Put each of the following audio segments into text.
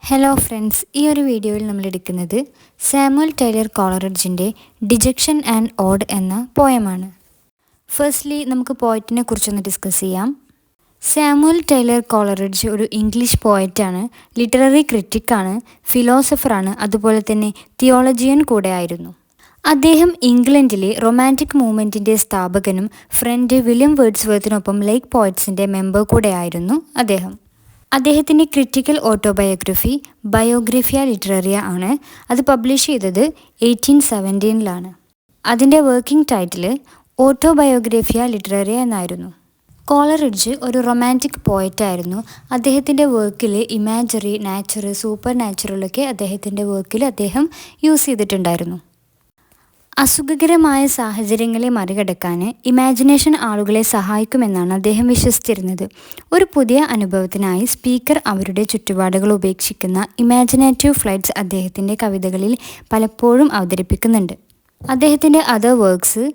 Hello friends, ഈ ഒരു വീഡിയോയിൽ നമ്മൾ എടുക്കുന്നത് സാമുവൽ ടൈലർ കോളറിഡ്ജിൻ്റെ ഡിജക്ഷൻ ആൻഡ് ഓഡ് എന്ന പോയമാണ്. ഫസ്റ്റ്ലി നമുക്ക് പോയറ്റിനെ കുറിച്ചൊന്ന് ഡിസ്കസ് ചെയ്യാം. സാമുവൽ ടൈലർ കോളറിഡ്ജ് ഒരു ഇംഗ്ലീഷ് പോയറ്റാണ്, ലിറ്റററി ക്രിറ്റിക്കാണ്, ഫിലോസഫറാണ്, അതുപോലെ തന്നെ തിയോളജിയൻ കൂടെ ആയിരുന്നു. അദ്ദേഹം ഇംഗ്ലണ്ടിലെ റൊമാൻറ്റിക് മൂവ്മെൻറ്റിൻ്റെ സ്ഥാപകനും ഫ്രണ്ട് വില്യം വേർഡ്സ്വർത്തിനൊപ്പം ലേക്ക് പോയറ്റ്സിൻ്റെ മെമ്പർ കൂടെ ആയിരുന്നു അദ്ദേഹം. അദ്ദേഹത്തിൻ്റെ ക്രിറ്റിക്കൽ ഓട്ടോബയോഗ്രഫി ബയോഗ്രഫിയ ലിറ്റററിയ ആണ്. അത് പബ്ലിഷ് ചെയ്തത് 1817 അതിൻ്റെ വർക്കിംഗ് ടൈറ്റിൽ ഓട്ടോബയോഗ്രഫിയ ലിറ്റററിയ എന്നായിരുന്നു. കോളറിഡ്ജ് ഒരു റൊമാൻറ്റിക് പോയറ്റായിരുന്നു. അദ്ദേഹത്തിൻ്റെ വർക്കിൽ ഇമാജറി, നാച്ചുറൽ, സൂപ്പർ നാച്ചുറലൊക്കെ അദ്ദേഹത്തിൻ്റെ വർക്കിൽ അദ്ദേഹം യൂസ് ചെയ്തിട്ടുണ്ടായിരുന്നു. അസുഖകരമായ സാഹചര്യങ്ങളെ മറികടക്കാൻ ഇമാജിനേഷൻ ആളുകളെ സഹായിക്കുമെന്നാണ് അദ്ദേഹം വിശ്വസിച്ചിരുന്നത്. ഒരു പുതിയ അനുഭവത്തിനായി സ്പീക്കർ അവരുടെ ചുറ്റുപാടുകൾ ഉപേക്ഷിക്കുന്ന ഇമാജിനേറ്റീവ് ഫ്ലൈറ്റ്സ് അദ്ദേഹത്തിൻ്റെ കവിതകളിൽ പലപ്പോഴും അവതരിപ്പിക്കുന്നുണ്ട്. അദ്ദേഹത്തിൻ്റെ other works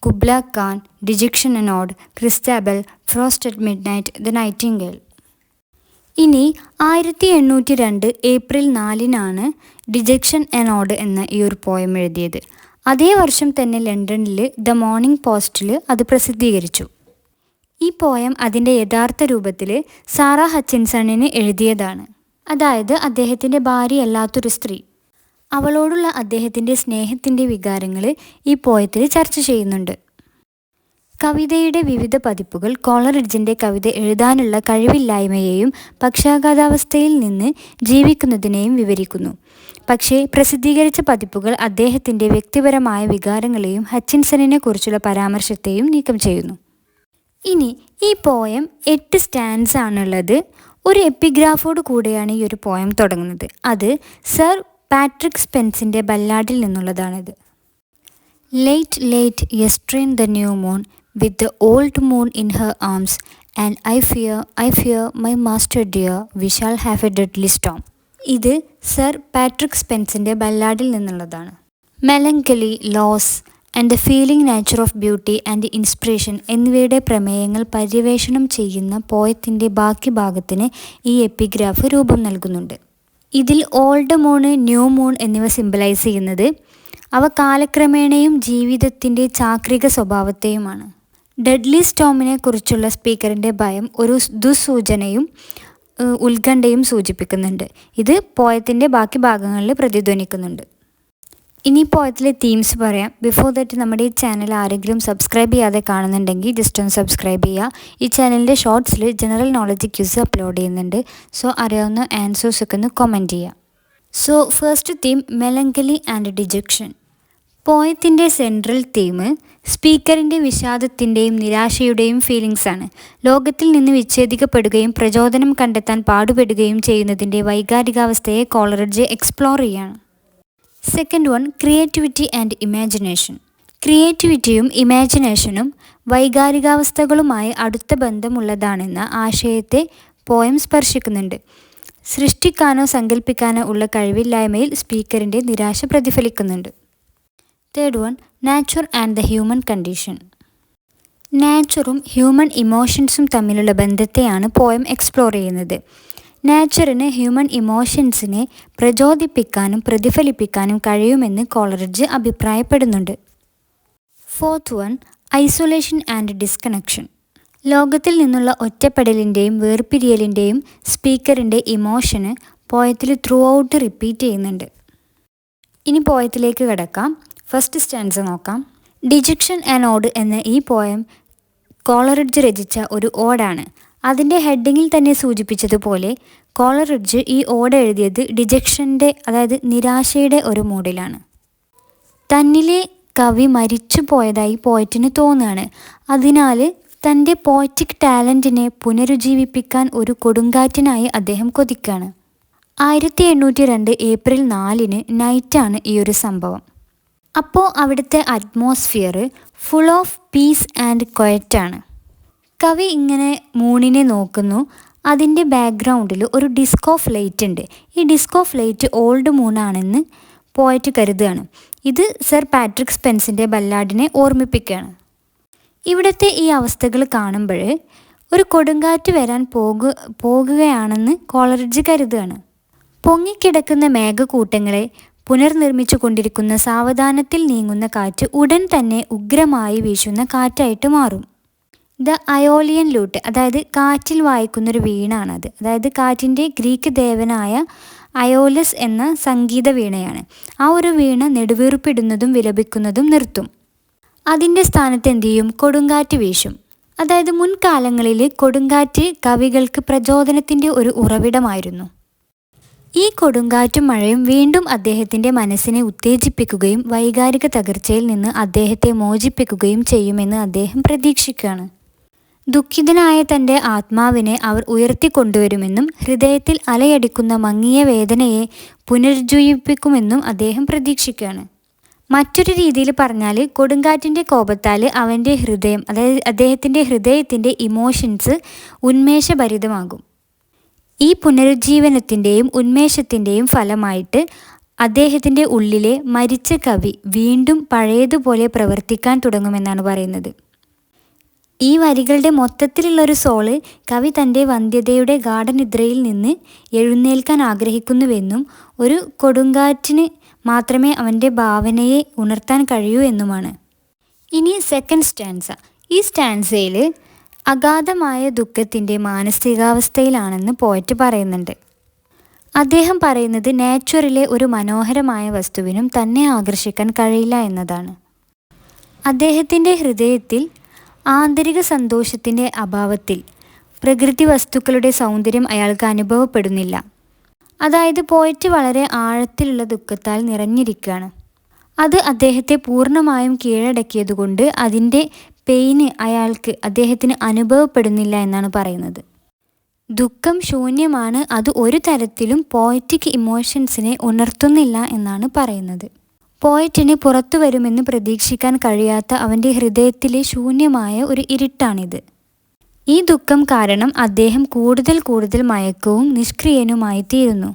Kubla Khan, dejection and ode, Christabel, frost at midnight, the nightingale. ഇനി 1802 ഏപ്രിൽ 4 ഡിജക്ഷൻ ആൻഡ് ഓഡ് എന്ന ഈ ഒരു പോയം എഴുതിയത്. അതേ വർഷം തന്നെ ലണ്ടനിൽ ദ മോർണിംഗ് പോസ്റ്റിൽ അത് പ്രസിദ്ധീകരിച്ചു. ഈ പോയം അതിൻ്റെ യഥാർത്ഥ രൂപത്തിൽ സാറ ഹച്ചിൻസണിന് എഴുതിയതാണ്, അതായത് അദ്ദേഹത്തിൻ്റെ ഭാര്യയല്ലാത്തൊരു സ്ത്രീ. അവളോടുള്ള അദ്ദേഹത്തിൻ്റെ സ്നേഹത്തിൻ്റെ വികാരങ്ങൾ ഈ പോയത്തിൽ ചർച്ച ചെയ്യുന്നുണ്ട്. കവിതയുടെ വിവിധ പതിപ്പുകൾ കോളറിഡ്ജിൻ്റെ കവിത എഴുതാനുള്ള കഴിവില്ലായ്മയെയും പക്ഷാഘാതാവസ്ഥയിൽ നിന്ന് ജീവിക്കുന്നതിനെയും വിവരിക്കുന്നു. പക്ഷേ പ്രസിദ്ധീകരിച്ച പതിപ്പുകൾ അദ്ദേഹത്തിൻ്റെ വ്യക്തിപരമായ വികാരങ്ങളെയും ഹച്ചിൻസണിനെ കുറിച്ചുള്ള പരാമർശത്തെയും നീക്കം ചെയ്യുന്നു. ഇനി ഈ പോയം 8 സ്റ്റാൻസ് ആണുള്ളത്. ഒരു എപ്പിഗ്രാഫോട് കൂടെയാണ് ഈ ഒരു പോയം തുടങ്ങുന്നത്. അത് സർ പാട്രിക് സ്പെൻസിൻ്റെ ബല്ലാഡിൽ നിന്നുള്ളതാണിത്. Late late yesterday the new moon with the old moon in her arms, and I fear, my master dear, we shall have a deadly storm. ഇത് സർ പാട്രിക് സ്പെൻസിൻ്റെ ബല്ലാഡിൽ നിന്നുള്ളതാണ്. Melancholy, loss and the feeling nature of beauty and inspiration എന്നിവയുടെ പ്രമേയങ്ങൾ പര്യവേഷണം ചെയ്യുന്ന പോയത്തിൻ്റെ ബാക്കി ഭാഗത്തിന് ഈ എപ്പിഗ്രാഫ് രൂപം നൽകുന്നുണ്ട്. ഇതിൽ ഓൾഡ് മൂൺ, ന്യൂ മൂൺ എന്നിവ സിംബലൈസ് ചെയ്യുന്നത് അവ കാലക്രമേണയും ജീവിതത്തിൻ്റെ ചാക്രിക സ്വഭാവത്തെയുമാണ്. ഡെഡ്ലി സ്റ്റോമിനെ കുറിച്ചുള്ള സ്പീക്കറിൻ്റെ ഭയം ഒരു ദുസ്സൂചനയും ഉത്കണ്ഠയും സൂചിപ്പിക്കുന്നുണ്ട്. ഇത് പോയത്തിൻ്റെ ബാക്കി ഭാഗങ്ങളിൽ പ്രതിധ്വനിക്കുന്നുണ്ട്. ഇനി പോയത്തിലെ തീംസ് പറയാം. ബിഫോർ ദാറ്റ് നമ്മുടെ ഈ ചാനൽ ആരെങ്കിലും സബ്സ്ക്രൈബ് ചെയ്യാതെ കാണുന്നുണ്ടെങ്കിൽ ജസ്റ്റ് ഒന്ന് സബ്സ്ക്രൈബ് ചെയ്യുക. ഈ ചാനലിൻ്റെ ഷോർട്സിൽ ജനറൽ നോളജ് ക്യൂസ് അപ്ലോഡ് ചെയ്യുന്നുണ്ട്. സോ അറിയാവുന്ന ആൻസേഴ്സൊക്കെ ഒന്ന് കമൻറ്റ് ചെയ്യുക. So first theme melancholy and dejection. പോയത്തിൻ്റെ സെൻട്രൽ തീം സ്പീക്കറിൻ്റെ വിഷാദത്തിൻ്റെയും നിരാശയുടെയും ഫീലിങ്സാണ്. ലോകത്തിൽ നിന്ന് വിച്ഛേദിക്കപ്പെടുകയും പ്രചോദനം കണ്ടെത്താൻ പാടുപെടുകയും ചെയ്യുന്നതിൻ്റെ വൈകാരികാവസ്ഥയെ കോളറിഡ്ജ് എക്സ്പ്ലോർ ചെയ്യാണ്. Second one creativity and imagination. ക്രിയേറ്റിവിറ്റിയും ഇമാജിനേഷനും വൈകാരികാവസ്ഥകളുമായി അടുത്ത ബന്ധമുള്ളതാണെന്ന ആശയത്തെ പോയം സ്പർശിക്കുന്നുണ്ട്. സൃഷ്ടിക്കാനോ സങ്കല്പിക്കാനോ ഉള്ള കഴിവില്ലായ്മയിൽ സ്പീക്കറിൻ്റെ നിരാശ പ്രതിഫലിക്കുന്നുണ്ട്. Third one nature and the human condition. നാച്ചറും ഹ്യൂമൻ ഇമോഷൻസും തമ്മിലുള്ള ബന്ധത്തെയാണ് പോയം എക്സ്പ്ലോർ ചെയ്യുന്നത്. നാച്ചറിന് ഹ്യൂമൻ ഇമോഷൻസിനെ പ്രചോദിപ്പിക്കാനും പ്രതിഫലിപ്പിക്കാനും കഴിയുമെന്ന് കോളറിഡ്ജ് അഭിപ്രായപ്പെടുന്നുണ്ട്. Fourth one isolation and disconnection. ലോകത്തിൽ നിന്നുള്ള ഒറ്റപ്പെടലിൻ്റെയും വേർപിരിയലിൻ്റെയും സ്പീക്കറിൻ്റെ ഇമോഷന് പോയത്തിൽ ത്രൂ ഔട്ട് റിപ്പീറ്റ് ചെയ്യുന്നുണ്ട്. ഇനി പോയത്തിലേക്ക് കിടക്കാം. ഫസ്റ്റ് സ്റ്റാൻസ് നോക്കാം. ഡിജക്ഷൻ ആൻഡ് ഓഡ് എന്ന ഈ പോയം കോളറിഡ്ജ് രചിച്ച ഒരു ഓഡാണ്. അതിൻ്റെ ഹെഡിങ്ങിൽ തന്നെ സൂചിപ്പിച്ചതുപോലെ കോളറിഡ്ജ് ഈ ഓഡ് എഴുതിയത് ഡിജക്ഷൻ്റെ, അതായത് നിരാശയുടെ ഒരു മൂഡിലാണ്. തന്നിലെ കവി മരിച്ചു പോയതായി പോയറ്റിന് തോന്നുകയാണ്. അതിനാൽ തൻ്റെ പോയറ്റിക് ടാലൻറ്റിനെ പുനരുജ്ജീവിപ്പിക്കാൻ ഒരു കൊടുങ്കാറ്റിനായി അദ്ദേഹം കൊതിക്കുകയാണ്. 1802 ഏപ്രിൽ 4 നൈറ്റാണ് ഈ ഒരു സംഭവം. അപ്പോൾ അവിടുത്തെ atmosphere full of peace and ക്വയറ്റാണ്. കവി ഇങ്ങനെ മൂണിനെ നോക്കുന്നു. അതിൻ്റെ ബാക്ക്ഗ്രൗണ്ടിൽ ഒരു ഡിസ്ക് ഓഫ് ലൈറ്റ് ഉണ്ട്. ഈ ഡിസ്ക് ഓഫ് ലൈറ്റ് ഓൾഡ് മൂണാണെന്ന് പോയറ്റ് കരുതുകയാണ്. ഇത് സർ പാട്രിക് സ്പെൻസിൻ്റെ ബല്ലാഡിനെ ഓർമ്മിപ്പിക്കുകയാണ്. ഇവിടുത്തെ ഈ അവസ്ഥകൾ കാണുമ്പോൾ ഒരു കൊടുങ്കാറ്റ് വരാൻ പോകുകയാണെന്ന് കോളറിഡ്ജ് കരുതുകയാണ്. പൊങ്ങിക്കിടക്കുന്ന മേഘക്കൂട്ടങ്ങളെ പുനർനിർമ്മിച്ചു കൊണ്ടിരിക്കുന്ന സാവധാനത്തിൽ നീങ്ങുന്ന കാറ്റ് ഉടൻ തന്നെ ഉഗ്രമായി വീശുന്ന കാറ്റായിട്ട് മാറും. ദ അയോലിയൻ ലൂട്ട്, അതായത് കാറ്റിൽ വായിക്കുന്നൊരു വീണാണത്. അതായത് കാറ്റിൻ്റെ ഗ്രീക്ക് ദേവനായ അയോലസ് എന്ന സംഗീത വീണയാണ്. ആ ഒരു വീണ നെടുവീർപ്പിടുന്നതും വിലപിക്കുന്നതും നിർത്തും. അതിൻ്റെ സ്ഥാനത്ത് എന്ത് ചെയ്യും? കൊടുങ്കാറ്റ് വീശും. അതായത് മുൻകാലങ്ങളിൽ കൊടുങ്കാറ്റ് കവികൾക്ക് പ്രചോദനത്തിൻ്റെ ഒരു ഉറവിടമായിരുന്നു. ഈ കൊടുങ്കാറ്റും മഴയും വീണ്ടും അദ്ദേഹത്തിൻ്റെ മനസ്സിനെ ഉത്തേജിപ്പിക്കുകയും വൈകാരിക തകർച്ചയിൽ നിന്ന് അദ്ദേഹത്തെ മോചിപ്പിക്കുകയും ചെയ്യുമെന്ന് അദ്ദേഹം പ്രതീക്ഷിക്കുകയാണ്. ദുഃഖിതനായ തൻ്റെ ആത്മാവിനെ അവർ ഉയർത്തിക്കൊണ്ടുവരുമെന്നും ഹൃദയത്തിൽ അലയടിക്കുന്ന മങ്ങിയ വേദനയെ പുനരുജ്ജീവിപ്പിക്കുമെന്നും അദ്ദേഹം പ്രതീക്ഷിക്കുകയാണ്. മറ്റൊരു രീതിയിൽ പറഞ്ഞാൽ കൊടുങ്കാറ്റിൻ്റെ കോപത്താൽ അവൻ്റെ ഹൃദയം, അതായത് അദ്ദേഹത്തിൻ്റെ ഹൃദയത്തിൻ്റെ ഇമോഷൻസ് ഉന്മേഷഭരിതമാകും. ഈ പുനരുജ്ജീവനത്തിൻ്റെയും ഉന്മേഷത്തിൻ്റെയും ഫലമായിട്ട് അദ്ദേഹത്തിൻ്റെ ഉള്ളിലെ മരിച്ച കവി വീണ്ടും പഴയതുപോലെ പ്രവർത്തിക്കാൻ തുടങ്ങുമെന്നാണ് പറയുന്നത്. ഈ വരികളുടെ മൊത്തത്തിലുള്ളൊരു സോള് കവി തൻ്റെ വന്ധ്യതയുടെ ഗാഠനിദ്രയിൽ നിന്ന് എഴുന്നേൽക്കാൻ ആഗ്രഹിക്കുന്നുവെന്നും ഒരു കൊടുങ്കാറ്റിന് മാത്രമേ അവൻ്റെ ഭാവനയെ ഉണർത്താൻ കഴിയൂ എന്നുമാണ്. ഇനി സെക്കൻഡ് സ്റ്റാൻസ. ഈ സ്റ്റാൻസയിൽ അഗാധമായ ദുഃഖത്തിൻ്റെ മാനസികാവസ്ഥയിലാണെന്ന് പോയറ്റ് പറയുന്നുണ്ട്. അദ്ദേഹം പറയുന്നത് നേച്ചറിലെ ഒരു മനോഹരമായ വസ്തുവിനും തന്നെ ആകർഷിക്കാൻ കഴിയില്ല എന്നതാണ്. അദ്ദേഹത്തിൻ്റെ ഹൃദയത്തിൽ ആന്തരിക സന്തോഷത്തിൻ്റെ അഭാവത്തിൽ പ്രകൃതി വസ്തുക്കളുടെ സൗന്ദര്യം അയാൾക്ക് അനുഭവപ്പെടുന്നില്ല. അതായത് പോയറ്റ് വളരെ ആഴത്തിലുള്ള ദുഃഖത്താൽ നിറഞ്ഞിരിക്കുകയാണ്. അത് അദ്ദേഹത്തെ പൂർണ്ണമായും കീഴടക്കിയതുകൊണ്ട് അതിൻ്റെ പെയിന് അദ്ദേഹത്തിന് അനുഭവപ്പെടുന്നില്ല എന്നാണ് പറയുന്നത്. ദുഃഖം ശൂന്യമാണ്, അത് ഒരു തരത്തിലും പോയറ്റിക് ഇമോഷൻസിനെ ഉണർത്തുന്നില്ല എന്നാണ് പറയുന്നത്. പോയറ്റിന് പുറത്തു വരുമെന്ന് പ്രതീക്ഷിക്കാൻ കഴിയാത്ത അവൻ്റെ ഹൃദയത്തിലെ ശൂന്യമായ ഒരു ഇരുട്ടാണിത്. ഈ ദുഃഖം കാരണം അദ്ദേഹം കൂടുതൽ മയക്കവും നിഷ്ക്രിയനുമായി തീരുന്നു.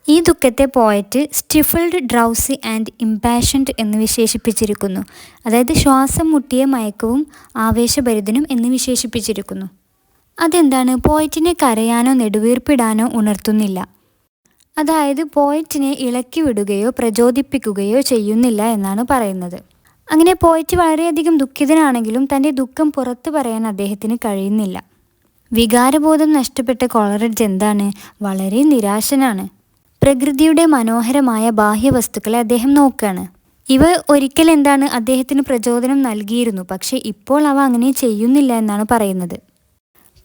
ഈ ദുഃഖത്തെ പോയറ്റ് സ്റ്റിഫിൾഡ്, ഡ്രൗസി ആൻഡ് ഇംപാഷൻഡ് എന്ന് വിശേഷിപ്പിച്ചിരിക്കുന്നു. അതായത് ശ്വാസം മുട്ടിയ മയക്കവും ആവേശഭരിതനും എന്ന് വിശേഷിപ്പിച്ചിരിക്കുന്നു. അതെന്താണ്? പോയറ്റിനെ കരയാനോ നെടുവീർപ്പിടാനോ ഉണർത്തുന്നില്ല. അതായത് പോയറ്റിനെ ഇളക്കി വിടുകയോ പ്രചോദിപ്പിക്കുകയോ ചെയ്യുന്നില്ല എന്നാണ് പറയുന്നത്. അങ്ങനെ പോയറ്റ് വളരെയധികം ദുഃഖിതനാണെങ്കിലും തൻ്റെ ദുഃഖം പുറത്തു പറയാൻ അദ്ദേഹത്തിന് കഴിയുന്നില്ല. വികാരബോധം നഷ്ടപ്പെട്ട കോളറിഡ്ജ് എന്താണ്? വളരെ നിരാശനാണ്. പ്രകൃതിയുടെ മനോഹരമായ ബാഹ്യവസ്തുക്കളെ അദ്ദേഹം നോക്കുകയാണ്. ഇവ ഒരിക്കൽ എന്താണ് അദ്ദേഹത്തിന് പ്രചോദനം നൽകിയിരുന്നു, പക്ഷേ ഇപ്പോൾ അവ അങ്ങനെ ചെയ്യുന്നില്ല എന്നാണ് പറയുന്നത്.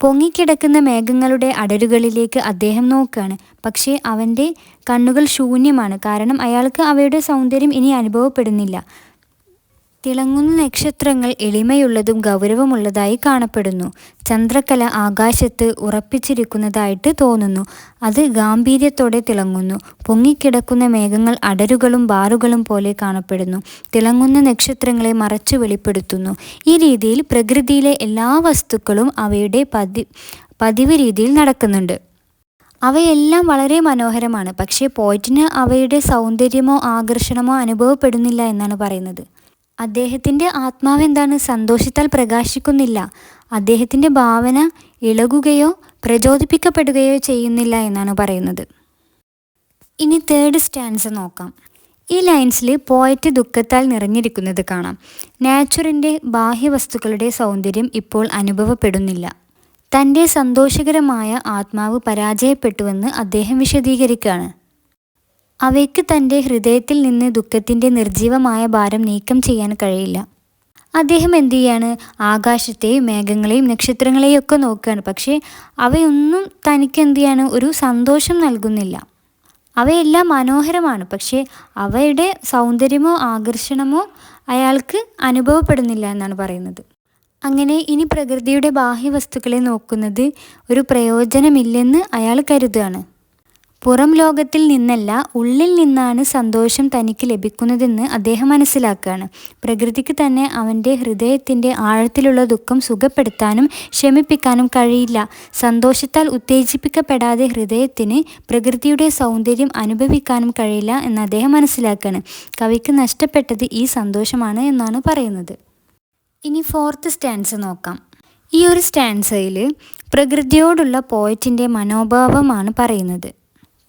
പൊങ്ങിക്കിടക്കുന്ന മേഘങ്ങളുടെ അടരുകളിലേക്ക് അദ്ദേഹം നോക്കുകയാണ്. പക്ഷേ അവൻ്റെ കണ്ണുകൾ ശൂന്യമാണ്. കാരണം അയാൾക്ക് അവയുടെ സൗന്ദര്യം ഇനി അനുഭവപ്പെടുന്നില്ല. തിളങ്ങുന്ന നക്ഷത്രങ്ങൾ എളിമയുള്ളതും ഗൗരവമുള്ളതായി കാണപ്പെടുന്നു. ചന്ദ്രക്കല ആകാശത്ത് ഉറപ്പിച്ചിരിക്കുന്നതായിട്ട് തോന്നുന്നു. അത് ഗാംഭീര്യത്തോടെ തിളങ്ങുന്നു. പൊങ്ങിക്കിടക്കുന്ന മേഘങ്ങൾ അടരുകളും ബാറുകളും പോലെ കാണപ്പെടുന്നു. തിളങ്ങുന്ന നക്ഷത്രങ്ങളെ മറച്ചു വെളിപ്പെടുത്തുന്നു. ഈ രീതിയിൽ പ്രകൃതിയിലെ എല്ലാ വസ്തുക്കളും അവയുടെ പതിവ് രീതിയിൽ നടക്കുന്നുണ്ട്. അവയെല്ലാം വളരെ മനോഹരമാണ്. പക്ഷേ പോയറ്റിന് അവയുടെ സൗന്ദര്യമോ ആകർഷണമോ അനുഭവപ്പെടുന്നില്ല എന്നാണ് പറയുന്നത്. അദ്ദേഹത്തിൻ്റെ ആത്മാവ് എന്താണ്? സന്തോഷത്താൽ പ്രകാശിക്കുന്നില്ല. അദ്ദേഹത്തിൻ്റെ ഭാവന ഇളകുകയോ പ്രചോദിപ്പിക്കപ്പെടുകയോ ചെയ്യുന്നില്ല എന്നാണ് പറയുന്നത്. ഇനി തേർഡ് സ്റ്റാൻസ നോക്കാം. ഈ ലൈൻസിൽ പോയറ്റ് ദുഃഖത്താൽ നിറഞ്ഞിരിക്കുന്നത് കാണാം. നാച്ചുറിൻ്റെ ബാഹ്യവസ്തുക്കളുടെ സൗന്ദര്യം ഇപ്പോൾ അനുഭവപ്പെടുന്നില്ല. തൻ്റെ സന്തോഷകരമായ ആത്മാവ് പരാജയപ്പെട്ടുവെന്ന് അദ്ദേഹം വിശദീകരിക്കുകയാണ്. അവയ്ക്ക് തൻ്റെ ഹൃദയത്തിൽ നിന്ന് ദുഃഖത്തിൻ്റെ നിർജീവമായ ഭാരം നീക്കം ചെയ്യാൻ കഴിയില്ല. അദ്ദേഹം എന്തു ചെയ്യാണ്? ആകാശത്തെയും മേഘങ്ങളെയും നക്ഷത്രങ്ങളെയും ഒക്കെ നോക്കുകയാണ്. പക്ഷേ അവയൊന്നും തനിക്ക് എന്തു ചെയ്യാണ്? ഒരു സന്തോഷം നൽകുന്നില്ല. അവയെല്ലാം മനോഹരമാണ്, പക്ഷേ അവയുടെ സൗന്ദര്യമോ ആകർഷണമോ അയാൾക്ക് അനുഭവപ്പെടുന്നില്ല എന്നാണ് പറയുന്നത്. അങ്ങനെ ഇനി പ്രകൃതിയുടെ ബാഹ്യവസ്തുക്കളെ നോക്കുന്നത് ഒരു പ്രയോജനമില്ലെന്ന് അയാൾ കരുതുകയാണ്. പുറം ലോകത്തിൽ നിന്നല്ല, ഉള്ളിൽ നിന്നാണ് സന്തോഷം തനിക്ക് ലഭിക്കുന്നതെന്ന് അദ്ദേഹം മനസ്സിലാക്കുകയാണ്. പ്രകൃതിക്ക് തന്നെ അവൻ്റെ ഹൃദയത്തിൻ്റെ ആഴത്തിലുള്ള ദുഃഖം സുഖപ്പെടുത്താനും ശമിപ്പിക്കാനും കഴിയില്ല. സന്തോഷത്താൽ ഉത്തേജിപ്പിക്കപ്പെടാതെ ഹൃദയത്തിന് പ്രകൃതിയുടെ സൗന്ദര്യം അനുഭവിക്കാനും കഴിയില്ല എന്ന് അദ്ദേഹം മനസ്സിലാക്കുകയാണ്. കവിക്ക് നഷ്ടപ്പെട്ടത് ഈ സന്തോഷമാണ് എന്നാണ് പറയുന്നത്. ഇനി ഫോർത്ത് സ്റ്റാൻസ നോക്കാം. ഈ ഒരു സ്റ്റാൻസയിൽ പ്രകൃതിയോടുള്ള പോയറ്റിൻ്റെ മനോഭാവമാണ് പറയുന്നത്.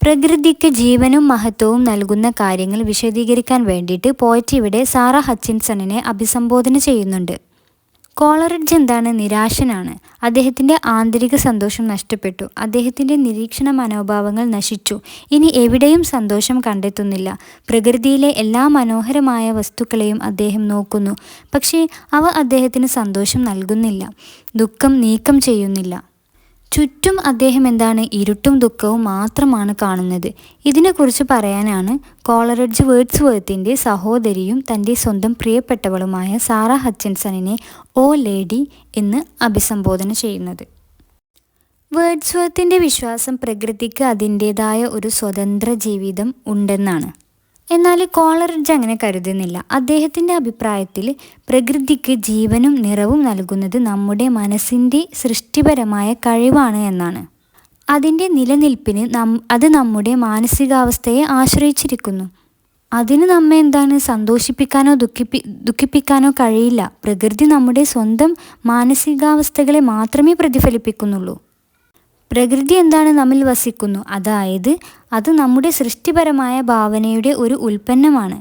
പ്രകൃതിക്ക് ജീവനും മഹത്വവും നൽകുന്ന കാര്യങ്ങൾ വിശദീകരിക്കാൻ വേണ്ടിയിട്ട് പോയറ്റ് ഇവിടെ സാറ ഹച്ചിൻസണിനെ അഭിസംബോധന ചെയ്യുന്നുണ്ട്. കോളറിഡ്ജ് എന്താണ്? നിരാശനാണ്. അദ്ദേഹത്തിൻ്റെ ആന്തരിക സന്തോഷം നഷ്ടപ്പെട്ടു. അദ്ദേഹത്തിൻ്റെ നിരീക്ഷണ മനോഭാവങ്ങൾ നശിച്ചു. ഇനി എവിടെയും സന്തോഷം കണ്ടെത്തുന്നില്ല. പ്രകൃതിയിലെ എല്ലാ മനോഹരമായ വസ്തുക്കളെയും അദ്ദേഹം നോക്കുന്നു, പക്ഷേ അവ അദ്ദേഹത്തിന് സന്തോഷം നൽകുന്നില്ല, ദുഃഖം നീക്കം ചെയ്യുന്നില്ല. ചുറ്റും അദ്ദേഹം എന്താണ്? ഇരുട്ടും ദുഃഖവും മാത്രമാണ് കാണുന്നത്. ഇതിനെക്കുറിച്ച് പറയാനാണ് കോളറിഡ്ജ് വേർഡ്സ്വർത്തിൻ്റെ സഹോദരിയും തൻ്റെ സ്വന്തം പ്രിയപ്പെട്ടവളുമായ സാറ ഹച്ചിൻസണിനെ ഓ ലേഡി എന്ന് അഭിസംബോധന ചെയ്യുന്നത്. വേർഡ്സ്വർത്തിൻ്റെ വിശ്വാസം പ്രകൃതിക്ക് അതിൻ്റേതായ ഒരു സ്വതന്ത്ര ജീവിതം ഉണ്ടെന്നാണ്. എന്നാൽ കോളറിഡ്ജ് അങ്ങനെ കരുതുന്നില്ല. അദ്ദേഹത്തിൻ്റെ അഭിപ്രായത്തിൽ പ്രകൃതിക്ക് ജീവനും നിറവും നൽകുന്നത് നമ്മുടെ മനസ്സിൻ്റെ സൃഷ്ടിപരമായ കഴിവാണ് എന്നാണ്. അതിൻ്റെ നിലനിൽപ്പിന് അത് നമ്മുടെ മാനസികാവസ്ഥയെ ആശ്രയിച്ചിരിക്കുന്നു. അതിന് നമ്മെ എന്താണ്? സന്തോഷിപ്പിക്കാനോ ദുഃഖിപ്പിക്കാനോ കഴിയില്ല. പ്രകൃതി നമ്മുടെ സ്വന്തം മാനസികാവസ്ഥകളെ മാത്രമേ പ്രതിഫലിപ്പിക്കുന്നുള്ളൂ. പ്രകൃതി എന്താണ്? നമ്മിൽ വസിക്കുന്നു, അതായത് അത് നമ്മുടെ സൃഷ്ടിപരമായ ഭാവനയുടെ ഒരു ഉൽപ്പന്നമാണ്.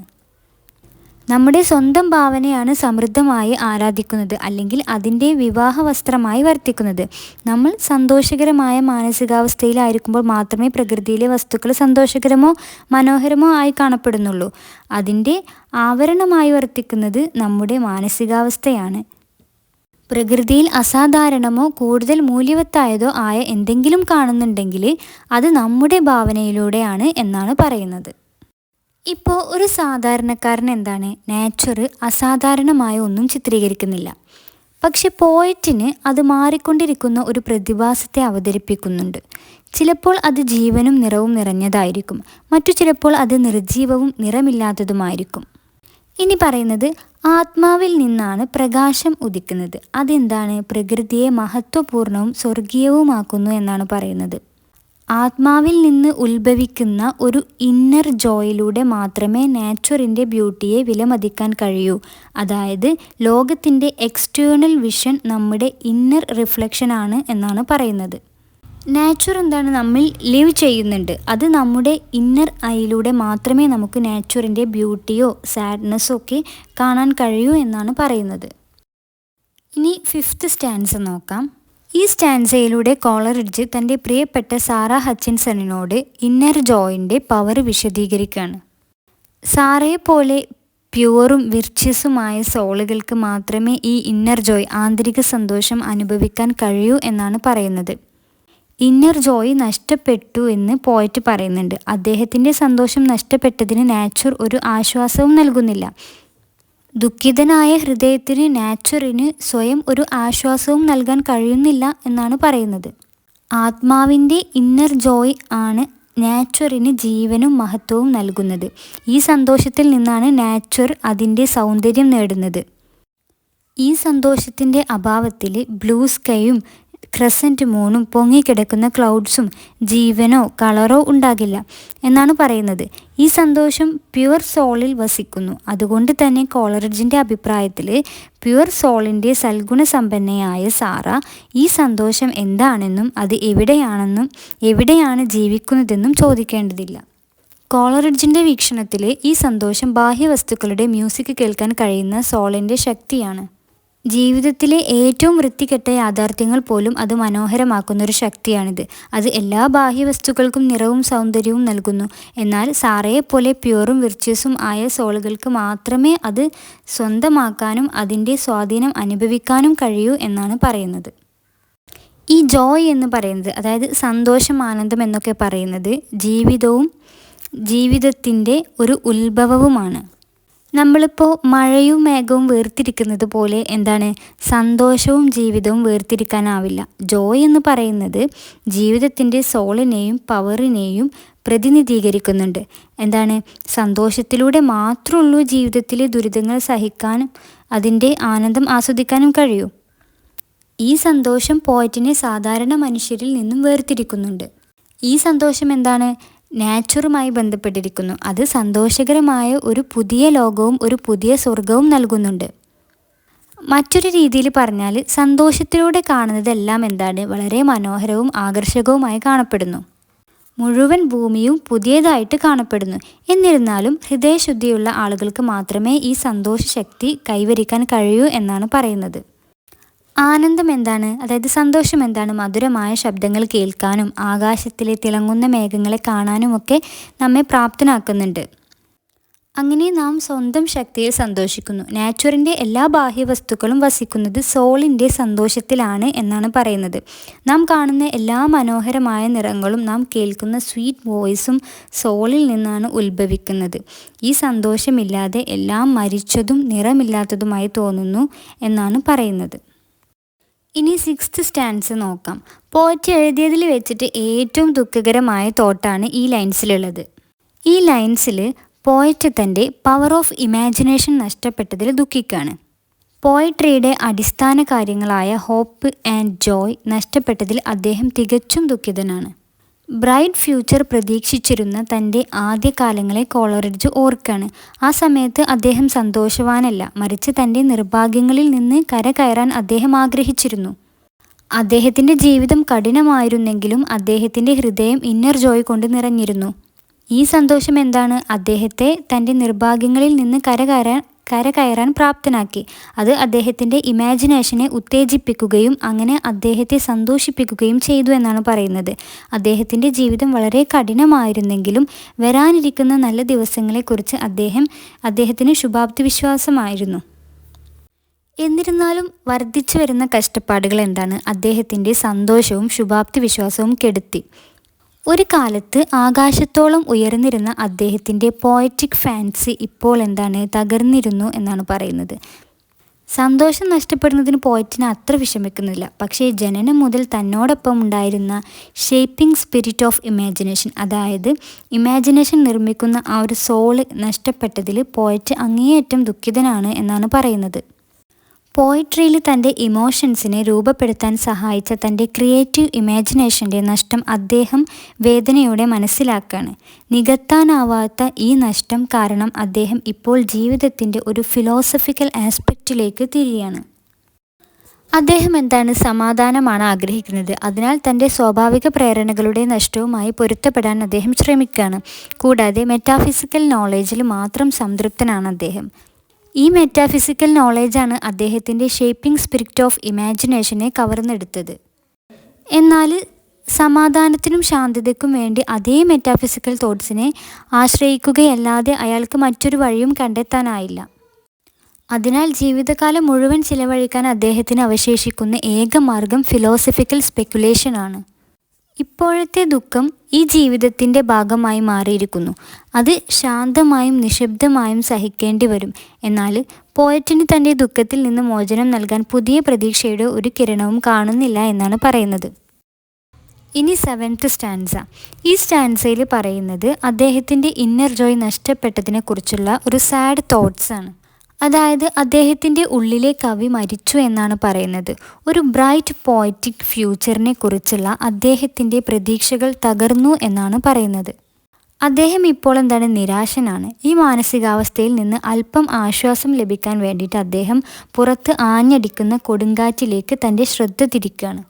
നമ്മുടെ സ്വന്തം ഭാവനയാണ് സമൃദ്ധമായി ആരാധിക്കുന്നത്, അല്ലെങ്കിൽ അതിൻ്റെ വിവാഹ വസ്ത്രമായി വർത്തിക്കുന്നത്. നമ്മൾ സന്തോഷകരമായ മാനസികാവസ്ഥയിലായിരിക്കുമ്പോൾ മാത്രമേ പ്രകൃതിയിലെ വസ്തുക്കൾ സന്തോഷകരമോ മനോഹരമോ ആയി കാണപ്പെടുന്നുള്ളൂ. അതിൻ്റെ ആവരണമായി വർത്തിക്കുന്നത് നമ്മുടെ മാനസികാവസ്ഥയാണ്. പ്രകൃതിയിൽ അസാധാരണമോ കൂടുതൽ മൂല്യവത്തായതോ ആയ എന്തെങ്കിലും കാണുന്നുണ്ടെങ്കിൽ അത് നമ്മുടെ ഭാവനയിലൂടെയാണ് എന്നാണ് പറയുന്നത്. ഇപ്പോൾ ഒരു സാധാരണക്കാരൻ എന്താണ്? നേച്ചർ അസാധാരണമായ ഒന്നും ചിത്രീകരിക്കുന്നില്ല, പക്ഷെ പോയറ്റിന് അത് മാറിക്കൊണ്ടിരിക്കുന്ന ഒരു പ്രതിഭാസത്തെ അവതരിപ്പിക്കുന്നുണ്ട്. ചിലപ്പോൾ അത് ജീവനും നിറവും നിറഞ്ഞതായിരിക്കും, മറ്റു ചിലപ്പോൾ അത് നിർജീവവും നിറമില്ലാത്തതുമായിരിക്കും. ഇനി പറയുന്നത് ആത്മാവിൽ നിന്നാണ് പ്രകാശം ഉദിക്കുന്നത്. അതെന്താണ്? പ്രകൃതിയെ മഹത്വപൂർണവും സ്വർഗീയവുമാക്കുന്നു എന്നാണ് പറയുന്നത്. ആത്മാവിൽ നിന്ന് ഉത്ഭവിക്കുന്ന ഒരു ഇന്നർ ജോയിലൂടെ മാത്രമേ നാച്ചുറിൻ്റെ ബ്യൂട്ടിയെ വിലമതിക്കാൻ കഴിയൂ. അതായത് ലോകത്തിൻ്റെ എക്സ്റ്റേണൽ വിഷൻ നമ്മുടെ ഇന്നർ റിഫ്ലക്ഷൻ ആണ് എന്നാണ് പറയുന്നത്. നാച്ചുർ എന്താണ്? നമ്മിൽ ലിവ് ചെയ്യുന്നുണ്ട്. അത് നമ്മുടെ ഇന്നർ ഐയിലൂടെ മാത്രമേ നമുക്ക് നാച്ചുറിൻ്റെ ബ്യൂട്ടിയോ സാഡ്നെസ്സോ ഒക്കെ കാണാൻ കഴിയൂ എന്നാണ് പറയുന്നത്. ഇനി 5th സ്റ്റാൻസ നോക്കാം. ഈ സ്റ്റാൻസയിലൂടെ കോളറിഡ്ജ് തൻ്റെ പ്രിയപ്പെട്ട സാറ ഹച്ചിൻസണിനോട് ഇന്നർ ജോയിൻ്റെ പവർ വിശദീകരിക്കുകയാണ്. സാറയെപ്പോലെ പ്യുവറും വിർച്വസുമായ സോളുകൾക്ക് മാത്രമേ ഈ ഇന്നർ ജോയ്, ആന്തരിക സന്തോഷം അനുഭവിക്കാൻ കഴിയൂ എന്നാണ് പറയുന്നത്. ഇന്നർ ജോയ് നഷ്ടപ്പെട്ടു എന്ന് പോയറ്റ് പറയുന്നുണ്ട്. അദ്ദേഹത്തിൻ്റെ സന്തോഷം നഷ്ടപ്പെട്ടതിന് നാച്ചുർ ഒരു ആശ്വാസവും നൽകുന്നില്ല. ദുഃഖിതനായ ഹൃദയത്തിന് നാച്ചുറിന് സ്വയം ഒരു ആശ്വാസവും നൽകാൻ കഴിയുന്നില്ല എന്നാണ് പറയുന്നത്. ആത്മാവിൻ്റെ ഇന്നർ ജോയ് ആണ് നാച്ചുറിന് ജീവനും മഹത്വവും നൽകുന്നത്. ഈ സന്തോഷത്തിൽ നിന്നാണ് നാച്ചുർ അതിൻ്റെ സൗന്ദര്യം നേടുന്നത്. ഈ സന്തോഷത്തിൻ്റെ അഭാവത്തിൽ ബ്ലൂ സ്കൈയും ക്രസൻറ്റ് മൂണും പൊങ്ങിക്കിടക്കുന്ന ക്ലൗഡ്സും ജീവനോ കളറോ ഉണ്ടാകില്ല എന്നാണ് പറയുന്നത്. ഈ സന്തോഷം പ്യുവർ സോളിൽ വസിക്കുന്നു. അതുകൊണ്ട് തന്നെ കോളറിഡ്ജിൻ്റെ അഭിപ്രായത്തിൽ പ്യുവർ സോളിൻ്റെ സൽഗുണസമ്പന്നയായ സാറ ഈ സന്തോഷം എന്താണെന്നും അത് എവിടെയാണ് ജീവിക്കുന്നതെന്നും ചോദിക്കേണ്ടതില്ല. കോളറിഡ്ജിൻ്റെ വീക്ഷണത്തിൽ ഈ സന്തോഷം ബാഹ്യവസ്തുക്കളുടെ മ്യൂസിക് കേൾക്കാൻ കഴിയുന്ന സോളിൻ്റെ ശക്തിയാണ്. ജീവിതത്തിലെ ഏറ്റവും വൃത്തികെട്ട യാഥാർത്ഥ്യങ്ങൾ പോലും അത് മനോഹരമാക്കുന്നൊരു ശക്തിയാണിത്. അത് എല്ലാ ബാഹ്യവസ്തുക്കൾക്കും നിറവും സൗന്ദര്യവും നൽകുന്നു. എന്നാൽ സാറയെപ്പോലെ പ്യുവറും വിർച്വസും ആയ സോളുകൾക്ക് മാത്രമേ അത് സ്വന്തമാക്കാനും അതിൻ്റെ സ്വാധീനം അനുഭവിക്കാനും കഴിയൂ എന്നാണ് പറയുന്നത്. ഈ ജോയ് എന്ന് പറയുന്നത്, അതായത് സന്തോഷം, ആനന്ദം എന്നൊക്കെ പറയുന്നത് ജീവിതത്തിൻ്റെ ഒരു ഉത്ഭവവുമാണ്. നമ്മളിപ്പോൾ മഴയും മേഘവും വേർതിരിക്കുന്നത് പോലെ എന്താണ് സന്തോഷവും ജീവിതവും വേർതിരിക്കാനാവില്ല. ജോയ് എന്ന് പറയുന്നത് ജീവിതത്തിൻ്റെ സോളിനെയും പവറിനെയും പ്രതിനിധീകരിക്കുന്നുണ്ട്. എന്താണ്? സന്തോഷത്തിലൂടെ മാത്രമുള്ളൂ ജീവിതത്തിലെ ദുരിതങ്ങൾ സഹിക്കാനും അതിൻ്റെ ആനന്ദം ആസ്വദിക്കാനും കഴിയൂ. ഈ സന്തോഷം പോയറ്റിനെ സാധാരണ മനുഷ്യരിൽ നിന്നും വേർതിരിക്കുന്നുണ്ട്. ഈ സന്തോഷം എന്താണ്? നാച്ചുറുമായി ബന്ധപ്പെട്ടിരിക്കുന്നു. അത് സന്തോഷകരമായ ഒരു പുതിയ ലോകവും ഒരു പുതിയ സ്വർഗവും നൽകുന്നുണ്ട്. മറ്റൊരു രീതിയിൽ പറഞ്ഞാൽ സന്തോഷത്തിലൂടെ കാണുന്നതെല്ലാം എന്താണ്? വളരെ മനോഹരവും ആകർഷകവുമായി കാണപ്പെടുന്നു. മുഴുവൻ ഭൂമിയും പുതിയതായിട്ട് കാണപ്പെടുന്നു. എന്നിരുന്നാലും ഹൃദയശുദ്ധിയുള്ള ആളുകൾക്ക് മാത്രമേ ഈ സന്തോഷശക്തി കൈവരിക്കാൻ കഴിയൂ എന്നാണ് പറയുന്നത്. ആനന്ദം എന്താണ്, അതായത് സന്തോഷം എന്താണ്? മധുരമായ ശബ്ദങ്ങൾ കേൾക്കാനും ആകാശത്തിലെ തിളങ്ങുന്ന മേഘങ്ങളെ കാണാനുമൊക്കെ നമ്മെ പ്രാപ്തനാക്കുന്നുണ്ട്. അങ്ങനെ നാം സ്വന്തം ശക്തിയിൽ സന്തോഷിക്കുന്നു. നാച്ചുറിൻ്റെ എല്ലാ ബാഹ്യവസ്തുക്കളും വസിക്കുന്നത് സോളിൻ്റെ സന്തോഷത്തിലാണ് എന്നാണ് പറയുന്നത്. നാം കാണുന്ന എല്ലാ മനോഹരമായ നിറങ്ങളും നാം കേൾക്കുന്ന സ്വീറ്റ് വോയിസും സോളിൽ നിന്നാണ് ഉത്ഭവിക്കുന്നത്. ഈ സന്തോഷമില്ലാതെ എല്ലാം മരിച്ചതും നിറമില്ലാത്തതുമായി തോന്നുന്നു എന്നാണ് പറയുന്നത്. ഇനി 6th സ്റ്റാൻസ് നോക്കാം. പോയറ്റ് എഴുതിയതിൽ വെച്ചിട്ട് ഏറ്റവും ദുഃഖകരമായ തോട്ടാണ് ഈ ലൈൻസിലുള്ളത്. ഈ ലൈൻസിൽ പോയറ്റ് തൻ്റെ പവർ ഓഫ് ഇമാജിനേഷൻ നഷ്ടപ്പെട്ടതിൽ ദുഃഖിക്കുകയാണ്. പോയട്രിയുടെ അടിസ്ഥാന കാര്യങ്ങളായ ഹോപ്പ് ആൻഡ് ജോയ് നഷ്ടപ്പെട്ടതിൽ അദ്ദേഹം തികച്ചും ദുഃഖിതനാണ്. ബ്രൈറ്റ് ഫ്യൂച്ചർ പ്രതീക്ഷിച്ചിരുന്ന തൻ്റെ ആദ്യകാലങ്ങളെ കോളറിഡ്ജ് ഓർക്കാണ്. ആ സമയത്ത് അദ്ദേഹം സന്തോഷവാനല്ല, മറിച്ച് തൻ്റെ നിർഭാഗ്യങ്ങളിൽ നിന്ന് കരകയറാൻ അദ്ദേഹം ആഗ്രഹിച്ചിരുന്നു. അദ്ദേഹത്തിൻ്റെ ജീവിതം കഠിനമായിരുന്നെങ്കിലും അദ്ദേഹത്തിൻ്റെ ഹൃദയം ഇന്നർ ജോയ് കൊണ്ട് നിറഞ്ഞിരുന്നു. ഈ സന്തോഷം എന്താണ്? അദ്ദേഹത്തെ തൻ്റെ നിർഭാഗ്യങ്ങളിൽ നിന്ന് കരകയറാൻ പ്രാപ്തനാക്കി. അത് അദ്ദേഹത്തിൻ്റെ ഇമാജിനേഷനെ ഉത്തേജിപ്പിക്കുകയും അങ്ങനെ അദ്ദേഹത്തെ സന്തോഷിപ്പിക്കുകയും ചെയ്തു എന്നാണ് പറയുന്നത്. അദ്ദേഹത്തിൻ്റെ ജീവിതം വളരെ കഠിനമായിരുന്നെങ്കിലും വരാനിരിക്കുന്ന നല്ല ദിവസങ്ങളെക്കുറിച്ച് അദ്ദേഹത്തിന് ശുഭാപ്തി വിശ്വാസമായിരുന്നു. എന്നിരുന്നാലും വർദ്ധിച്ചു വരുന്ന കഷ്ടപ്പാടുകൾ എന്താണ്? അദ്ദേഹത്തിൻ്റെ സന്തോഷവും ശുഭാപ്തി വിശ്വാസവും കെടുത്തി. ഒരു കാലത്ത് ആകാശത്തോളം ഉയർന്നിരുന്ന അദ്ദേഹത്തിൻ്റെ പോയറ്റിക് ഫാൻസി ഇപ്പോൾ എന്താണ്? തകർന്നിരുന്നു എന്നാണ് പറയുന്നത്. സന്തോഷം നഷ്ടപ്പെടുന്നതിന് പോയറ്റിന് അത്ര വിഷമിക്കുന്നില്ല. പക്ഷേ ജനനം മുതൽ തന്നോടൊപ്പം ഉണ്ടായിരുന്ന ഷേപ്പിംഗ് സ്പിരിറ്റ് ഓഫ് ഇമാജിനേഷൻ, അതായത് ഇമാജിനേഷൻ നിർമ്മിക്കുന്ന ആ ഒരു സോള് നഷ്ടപ്പെട്ടതിൽ പോയറ്റ് അങ്ങേയറ്റം ദുഃഖിതനാണ് എന്നാണ് പറയുന്നത്. പോയട്രിയിൽ തൻ്റെ ഇമോഷൻസിനെ രൂപപ്പെടുത്താൻ സഹായിച്ച തൻ്റെ ക്രിയേറ്റീവ് ഇമാജിനേഷൻ്റെ നഷ്ടം അദ്ദേഹം വേദനയോടെ മനസ്സിലാക്കുകയാണ്. നികത്താനാവാത്ത ഈ നഷ്ടം കാരണം അദ്ദേഹം ഇപ്പോൾ ജീവിതത്തിൻ്റെ ഒരു ഫിലോസഫിക്കൽ ആസ്പെക്റ്റിലേക്ക് തിരിയാണ്. അദ്ദേഹം എന്താണ്? സമാധാനമാണ് ആഗ്രഹിക്കുന്നത്. അതിനാൽ തൻ്റെ സ്വാഭാവിക പ്രേരണകളുടെ നഷ്ടവുമായി പൊരുത്തപ്പെടാൻ അദ്ദേഹം ശ്രമിക്കുകയാണ്. കൂടാതെ മെറ്റാഫിസിക്കൽ നോളേജിൽ മാത്രം സംതൃപ്തനാണ് അദ്ദേഹം. ഈ മെറ്റാഫിസിക്കൽ നോളേജാണ് അദ്ദേഹത്തിൻ്റെ ഷേപ്പിംഗ് സ്പിരിറ്റ് ഓഫ് ഇമാജിനേഷനെ കവർന്നെടുത്തത്. എന്നാൽ സമാധാനത്തിനും ശാന്തതയ്ക്കും വേണ്ടി അതേ മെറ്റാഫിസിക്കൽ തോട്ട്സിനെ ആശ്രയിക്കുകയല്ലാതെ അയാൾക്ക് മറ്റൊരു വഴിയും കണ്ടെത്താനായില്ല. അതിനാൽ ജീവിതകാലം മുഴുവൻ ചിലവഴിക്കാൻ അദ്ദേഹത്തിന് അവശേഷിക്കുന്ന ഏക മാർഗം ഫിലോസഫിക്കൽ സ്പെക്കുലേഷനാണ്. ഇപ്പോഴത്തെ ദുഃഖം ഈ ജീവിതത്തിൻ്റെ ഭാഗമായി മാറിയിരിക്കുന്നു. അത് ശാന്തമായും നിശബ്ദമായും സഹിക്കേണ്ടി വരും. എന്നാൽ പോയറ്റിന് തൻ്റെ ദുഃഖത്തിൽ നിന്ന് മോചനം നൽകാൻ പുതിയ പ്രതീക്ഷയുടെ ഒരു കിരണവും കാണുന്നില്ല എന്നാണ് പറയുന്നത്. ഇനി 7th സ്റ്റാൻസ. ഈ സ്റ്റാൻസയിൽ പറയുന്നത് അദ്ദേഹത്തിൻ്റെ ഇന്നർ ജോയ് നഷ്ടപ്പെട്ടതിനെക്കുറിച്ചുള്ള ഒരു സാഡ് തോട്ട്സ് ആണ്. അതായത് അദ്ദേഹത്തിൻ്റെ ഉള്ളിലെ കവി മരിച്ചു എന്നാണ് പറയുന്നത്. ഒരു ബ്രൈറ്റ് പോയറ്റിക് ഫ്യൂച്ചറിനെ കുറിച്ചുള്ള അദ്ദേഹത്തിൻ്റെ പ്രതീക്ഷകൾ തകർന്നു എന്നാണ് പറയുന്നത്. അദ്ദേഹം ഇപ്പോൾ എന്താണ്? നിരാശനാണ്. ഈ മാനസികാവസ്ഥയിൽ നിന്ന് അല്പം ആശ്വാസം ലഭിക്കാൻ വേണ്ടിയിട്ട് അദ്ദേഹം പുറത്ത് ആഞ്ഞടിക്കുന്ന കൊടുങ്കാറ്റിലേക്ക് തൻ്റെ ശ്രദ്ധ തിരിക്കുകയാണ്.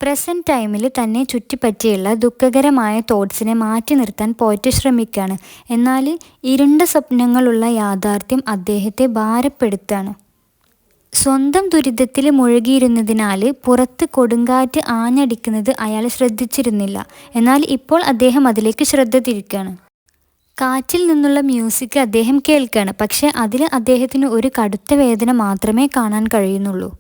പ്രസൻറ്റ് ടൈമിൽ തന്നെ ചുറ്റിപ്പറ്റിയുള്ള ദുഃഖകരമായ തോട്ട്സിനെ മാറ്റി നിർത്താൻ പോയറ്റ് ശ്രമിക്കുകയാണ്. എന്നാൽ ഇരുണ്ട സ്വപ്നങ്ങളുള്ള യാഥാർത്ഥ്യം അദ്ദേഹത്തെ ഭാരപ്പെടുത്താണ്. സ്വന്തം ദുരിതത്തിൽ മുഴുകിയിരുന്നതിനാൽ പുറത്ത് കൊടുങ്കാറ്റ് ആഞ്ഞടിക്കുന്നത് അയാൾ ശ്രദ്ധിച്ചിരുന്നില്ല. എന്നാൽ ഇപ്പോൾ അദ്ദേഹം അതിലേക്ക് ശ്രദ്ധ തിരിക്കുകയാണ്. കാറ്റിൽ നിന്നുള്ള മ്യൂസിക് അദ്ദേഹം കേൾക്കുകയാണ്. പക്ഷേ അതിൽ അദ്ദേഹത്തിന് ഒരു കടുത്ത വേദന മാത്രമേ കാണാൻ കഴിയുന്നുള്ളൂ.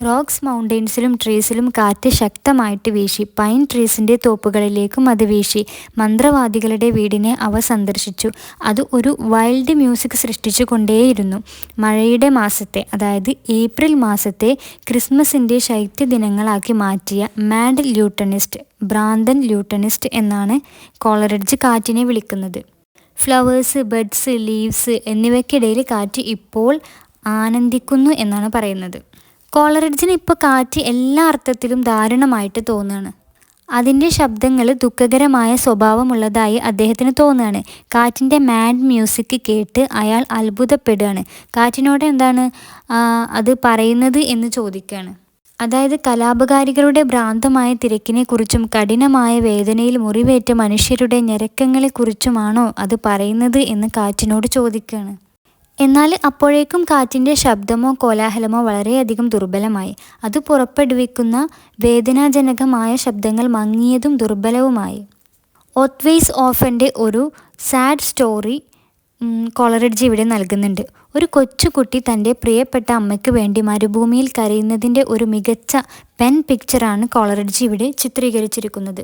റോക്സ്, മൗണ്ടെയ്ൻസിലും ട്രീസിലും കാറ്റ് ശക്തമായിട്ട് വീശി. പൈൻ ട്രീസിൻ്റെ തോപ്പുകളിലേക്കും അത് വീശി. മന്ത്രവാദികളുടെ വീടിനെ അവ സന്ദർശിച്ചു. അത് ഒരു വൈൽഡ് മ്യൂസിക് സൃഷ്ടിച്ചു കൊണ്ടേയിരുന്നു. മഴയുടെ മാസത്തെ, അതായത് ഏപ്രിൽ മാസത്തെ ക്രിസ്മസിൻ്റെ ശൈത്യദിനങ്ങളാക്കി മാറ്റിയ മാഡ് ല്യൂട്ടണിസ്റ്റ്, ഭ്രാന്തൻ ല്യൂട്ടണിസ്റ്റ് എന്നാണ് കോളറിഡ്ജ് കാറ്റിനെ വിളിക്കുന്നത്. ഫ്ലവേഴ്സ്, ബഡ്സ്, ലീവ്സ് എന്നിവയ്ക്കിടയിൽ കാറ്റ് ഇപ്പോൾ ആനന്ദിക്കുന്നു എന്നാണ് പറയുന്നത്. കോളറിഡ്ജിന് ഇപ്പോൾ കാറ്റ് എല്ലാ അർത്ഥത്തിലും ദാരുണമായിട്ട് തോന്നുകയാണ്. അതിൻ്റെ ശബ്ദങ്ങൾ ദുഃഖകരമായ സ്വഭാവമുള്ളതായി അദ്ദേഹത്തിന് തോന്നുകയാണ്. കാറ്റിൻ്റെ മാഡ് മ്യൂസിക് കേട്ട് അയാൾ അത്ഭുതപ്പെടുകയാണ്. കാറ്റിനോട് എന്താണ് അത് പറയുന്നത് എന്ന് ചോദിക്കുകയാണ്. അതായത് കലാപകാരികളുടെ ഭ്രാന്തമായ തിരക്കിനെക്കുറിച്ചും കഠിനമായ വേദനയിൽ മുറിവേറ്റ മനുഷ്യരുടെ ഞരക്കങ്ങളെക്കുറിച്ചുമാണോ അത് പറയുന്നത് എന്ന് കാറ്റിനോട് ചോദിക്കുകയാണ്. എന്നാൽ അപ്പോഴേക്കും കാറ്റിൻ്റെ ശബ്ദമോ കോലാഹലമോ വളരെയധികം ദുർബലമായി. അത് പുറപ്പെടുവിക്കുന്ന വേദനാജനകമായ ശബ്ദങ്ങൾ മങ്ങിയതും ദുർബലവുമായി. ഓത്വേസ് ഓഫൻ്റെ ഒരു സാഡ് സ്റ്റോറി കോളറിഡ്ജ് ഇവിടെ നൽകുന്നുണ്ട്. ഒരു കൊച്ചുകുട്ടി തൻ്റെ പ്രിയപ്പെട്ട അമ്മയ്ക്ക് വേണ്ടി മരുഭൂമിയിൽ കരയുന്നതിൻ്റെ ഒരു മികച്ച പെൻ പിക്ചറാണ് കോളറിഡ്ജ് ഇവിടെ ചിത്രീകരിച്ചിരിക്കുന്നത്.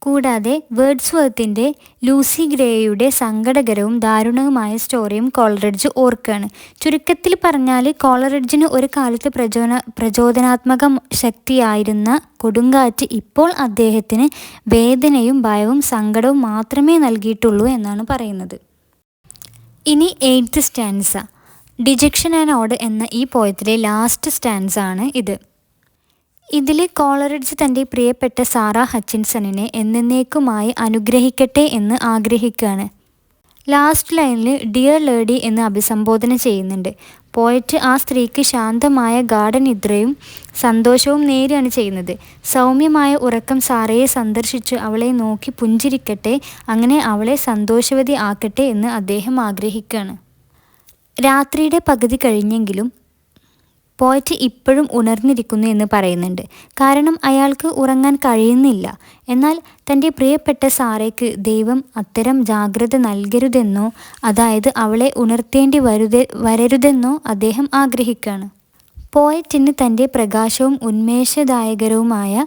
കൂടാതെ വേർഡ്സ്വർത്തിൻ്റെ ലൂസി ഗ്രേയുടെ സങ്കടകരവും ദാരുണവുമായ സ്റ്റോറിയും കോളറിഡ്ജ് ഓർക്കുകയാണ്. ചുരുക്കത്തിൽ പറഞ്ഞാൽ കോളറിഡ്ജിന് ഒരു കാലത്ത് പ്രചോദനാത്മക ശക്തിയായിരുന്ന കൊടുങ്കാറ്റ് ഇപ്പോൾ അദ്ദേഹത്തിന് വേദനയും ഭയവും സങ്കടവും മാത്രമേ നൽകിയിട്ടുള്ളൂ എന്നാണ് പറയുന്നത്. ഇനി 8th stanza, dejection and ode എന്ന ഈ പോയത്തിലെ ലാസ്റ്റ് സ്റ്റാൻസ ആണ് ഇത്. ഇതിൽ കോളറിഡ്ജ് തൻ്റെ പ്രിയപ്പെട്ട സാറ ഹച്ചിൻസണിനെ എന്നേക്കുമായി അനുഗ്രഹിക്കട്ടെ എന്ന് ആഗ്രഹിക്കുകയാണ്. ലാസ്റ്റ് ലൈനിൽ ഡിയർ ലേഡി എന്ന് അഭിസംബോധന ചെയ്യുന്നുണ്ട്. പോയറ്റ് ആ സ്ത്രീക്ക് ശാന്തമായ ഗാഠനിദ്രയും സന്തോഷവും നേരുകയാണ് ചെയ്യുന്നത്. സൗമ്യമായ ഉറക്കം സാറയെ സന്ദർശിച്ച് അവളെ നോക്കി പുഞ്ചിരിക്കട്ടെ, അങ്ങനെ അവളെ സന്തോഷവതി ആക്കട്ടെ എന്ന് അദ്ദേഹം ആഗ്രഹിക്കുകയാണ്. രാത്രിയുടെ പകുതി കഴിഞ്ഞെങ്കിലും പോയറ്റ് ഇപ്പോഴും ഉണർന്നിരിക്കുന്നു എന്ന് പറയുന്നുണ്ട്. കാരണം അയാൾക്ക് ഉറങ്ങാൻ കഴിയുന്നില്ല. എന്നാൽ തൻ്റെ പ്രിയപ്പെട്ട സാറയ്ക്ക് ദൈവം അത്തരം ജാഗ്രത നൽകരുതെന്നോ, അതായത് അവളെ ഉണർത്തേണ്ടി വരരുതെന്നോ അദ്ദേഹം ആഗ്രഹിക്കുകയാണ്. പോയറ്റിന് തൻ്റെ പ്രകാശവും ഉന്മേഷദായകരവുമായ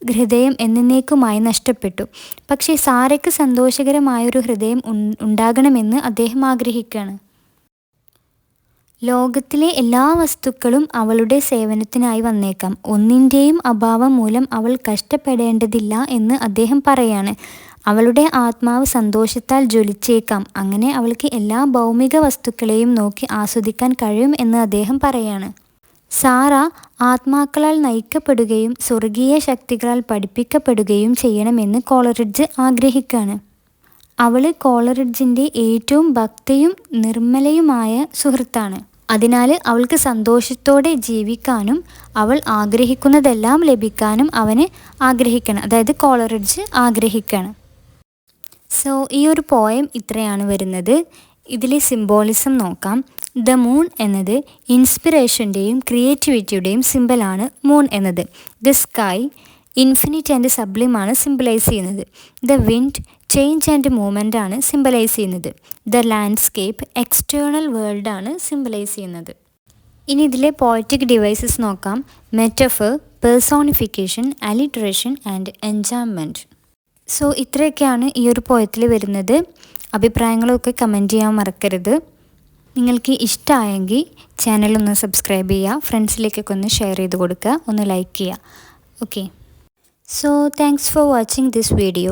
ഹൃദയം എന്നേക്കുമായി നഷ്ടപ്പെട്ടു. പക്ഷേ സാറയ്ക്ക് സന്തോഷകരമായൊരു ഹൃദയം ഉണ്ടാകണമെന്ന് അദ്ദേഹം ആഗ്രഹിക്കുകയാണ്. ലോകത്തിലെ എല്ലാ വസ്തുക്കളും അവളുടെ സേവനത്തിനായി വന്നേക്കാം. ഒന്നിൻ്റെയും അഭാവം മൂലം അവൾ കഷ്ടപ്പെടേണ്ടതില്ല എന്ന് അദ്ദേഹം പറയാണ്. അവളുടെ ആത്മാവ് സന്തോഷത്താൽ ജ്വലിച്ചേക്കാം. അങ്ങനെ അവൾക്ക് എല്ലാ ഭൗമിക വസ്തുക്കളെയും നോക്കി ആസ്വദിക്കാൻ കഴിയും എന്ന് അദ്ദേഹം പറയാണ്. സാറ ആത്മാക്കളാൽ നയിക്കപ്പെടുകയും സ്വർഗീയ ശക്തികളാൽ പഠിപ്പിക്കപ്പെടുകയും ചെയ്യണമെന്ന് കോളറിഡ്ജ് ആഗ്രഹിക്കുകയാണ്. അവൾ കോളറിഡ്ജിൻ്റെ ഏറ്റവും ഭക്തയും നിർമ്മലയുമായ സുഹൃത്താണ്. അതിനാൽ അവൾക്ക് സന്തോഷത്തോടെ ജീവിക്കാനും അവൾ ആഗ്രഹിക്കുന്നതെല്ലാം ലഭിക്കാനും അവന് ആഗ്രഹിക്കണം, അതായത് കോളറിഡ്ജ് ആഗ്രഹിക്കണം. സോ ഈ ഒരു പോയം ഇത്രയാണ് വരുന്നത്. ഇതിലെ സിംബോളിസം നോക്കാം. ദ മൂൺ എന്നത് ഇൻസ്പിറേഷൻ്റെയും ക്രിയേറ്റിവിറ്റിയുടെയും സിമ്പലാണ് മൂൺ എന്നത്. ദ സ്കൈ ഇൻഫിനിറ്റ് ആൻഡ് സബ്ലിമാണ് സിംബലൈസ് ചെയ്യുന്നത്. The wind change and movement ആണ് സിംബലൈസ് ചെയ്യുന്നത്. ദ ലാൻഡ്സ്കേപ്പ് എക്സ്റ്റേണൽ വേൾഡാണ് സിംബലൈസ് ചെയ്യുന്നത്. ഇനി ഇതിലെ പോയറ്റിക് ഡിവൈസസ് നോക്കാം. Metaphor, personification, alliteration and enjambment. So ഇത്രയൊക്കെയാണ് ഈ ഒരു പോയത്തിൽ വരുന്നത്. അഭിപ്രായങ്ങളൊക്കെ കമൻറ്റ് ചെയ്യാൻ മറക്കരുത്. നിങ്ങൾക്ക് ഇഷ്ടമായെങ്കിൽ ചാനലൊന്ന് സബ്സ്ക്രൈബ് ചെയ്യുക, ഫ്രണ്ട്സിലേക്കൊക്കെ ഒന്ന് ഷെയർ ചെയ്ത് കൊടുക്കുക, ഒന്ന് ലൈക്ക് ചെയ്യുക. Okay, so thanks for watching this video.